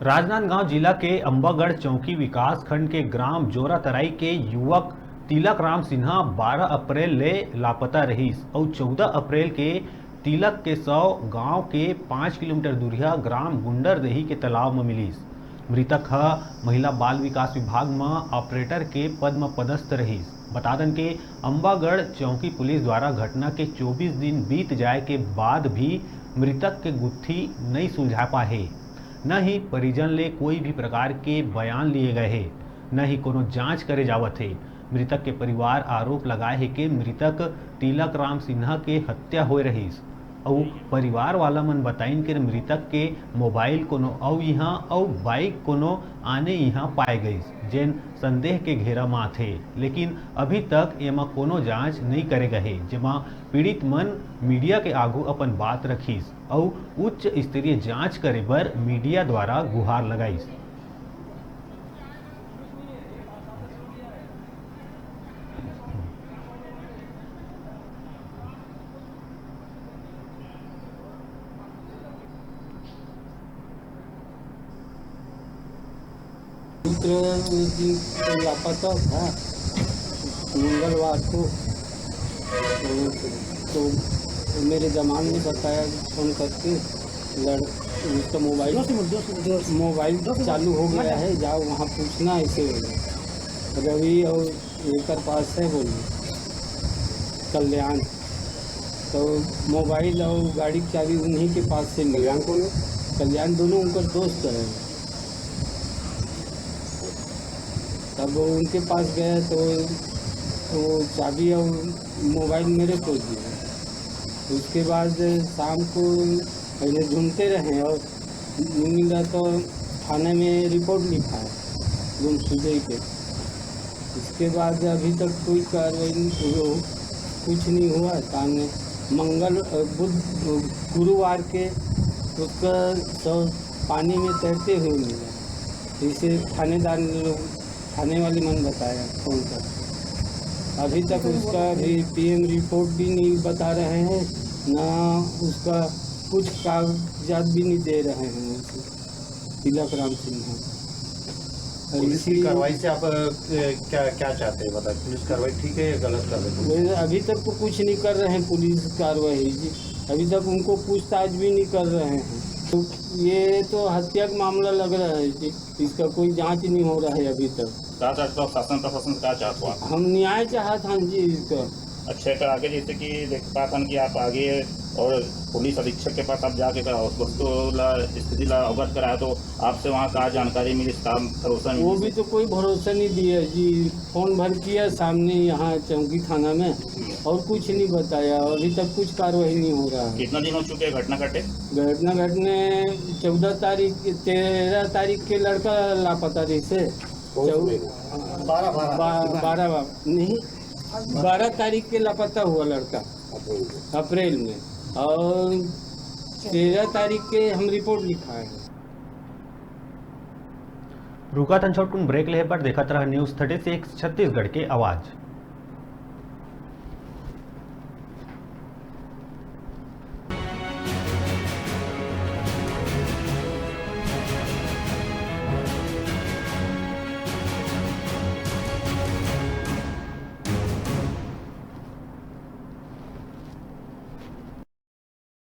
राजनांदगांव जिला के अंबागढ़ चौकी विकास खंड के ग्राम जोरातराई के युवक तिलक राम सिन्हा 12 अप्रैल ले लापता रहीस और 14 अप्रैल के तिलक के 100 गांव के 5 किलोमीटर दूरिया ग्राम गुंडरदेही के तालाब में मिलीस। मृतक महिला बाल विकास विभाग में ऑपरेटर के पद में पदस्थ रहीस। बता दें कि अंबागढ़ चौकी पुलिस द्वारा घटना के 24 दिन बीत जाए के बाद भी मृतक के गुत्थी नहीं सुलझा पाए। न ही परिजन ले कोई भी प्रकार के बयान लिए गए हैं, न ही कोनो जांच करे जावत है। मृतक के परिवार आरोप लगाए है कि मृतक तिलक राम सिन्हा के हत्या हो रहीस और परिवार वाला मन बताइन कि मृतक के मोबाइल कोनो और यहाँ और बाइक कोनो आने यहाँ पाए गई, जेन संदेह के घेरा में थे। लेकिन अभी तक एमा कोनो जांच नहीं करे गए, जेमा पीड़ित मन मीडिया के आगू अपन बात रखीस और उच्च स्तरीय जांच करे बर मीडिया द्वारा गुहार लगाईस। लापता था मंगलवार को। तो मेरे जमान ने बताया फ़ोन करके उसका मोबाइल चालू हो गया है, जाओ वहाँ पूछना। ऐसे रवि और लेकर पास है बोलिए कल्याण, तो मोबाइल और गाड़ी की चाबी उन्हीं के पास से मिला। कल्याण दोनों उनका दोस्त है। तब उनके पास गया तो वो चाबी और मोबाइल मेरे को दिया। उसके बाद शाम को पहले ढूंढते रहे और मिला तो थाने में रिपोर्ट लिखा है गुमशुदगी पे। इसके बाद अभी तक कोई कार्रवाई कुछ नहीं हुआ। सामने गुरुवार के उसका सब पानी में तैरते हुए मिला। इसे थाने वाले मन बताया फ़ोन कर। अभी तक उसका भी पीएम रिपोर्ट भी नहीं बता रहे हैं, ना उसका कुछ कागजात भी नहीं दे रहे हैं उसे, तिलक राम सिन्हा। पुलिस की कार्रवाई से आप क्या चाहते हैं बताएं? पुलिस कार्रवाई ठीक है या गलत कर रहे हैं? अभी तक तो कुछ नहीं कर रहे हैं पुलिस कार्रवाई जी। अभी तक उनको पूछताछ भी नहीं कर रहे हैं। तो ये तो हत्या का मामला लग रहा है जी, इसका कोई जांच नहीं हो रहा है अभी तक। शासन प्रशासन क्या चाहते हो आप? हम न्याय चाहते हैं जी इसका। अच्छे का आगे जैसे कि देख पाता कि आप आगे और पुलिस अधीक्षक के पास आप जाके वस्तु स्थिति ला अवगत कराया, तो आपसे वहाँ का जानकारी मिली, भरोसा वो भी तो कोई भरोसा नहीं दिया जी। फ़ोन भर किया सामने यहाँ चौकी थाना में और कुछ नहीं बताया। अभी तक कुछ कार्रवाई नहीं हो रहा है। कितना दिन हो चुके हैं घटना घटे? घटना घटने 13 तारीख के लड़का लापता रही से 12 तारीख के लापता हुआ लड़का अप्रैल में, और 13 तारीख के हम रिपोर्ट लिखा है। रुका तन छोटकुन ब्रेक ले पर देखत रह न्यूज़ 36 छत्तीसगढ़ के आवाज़।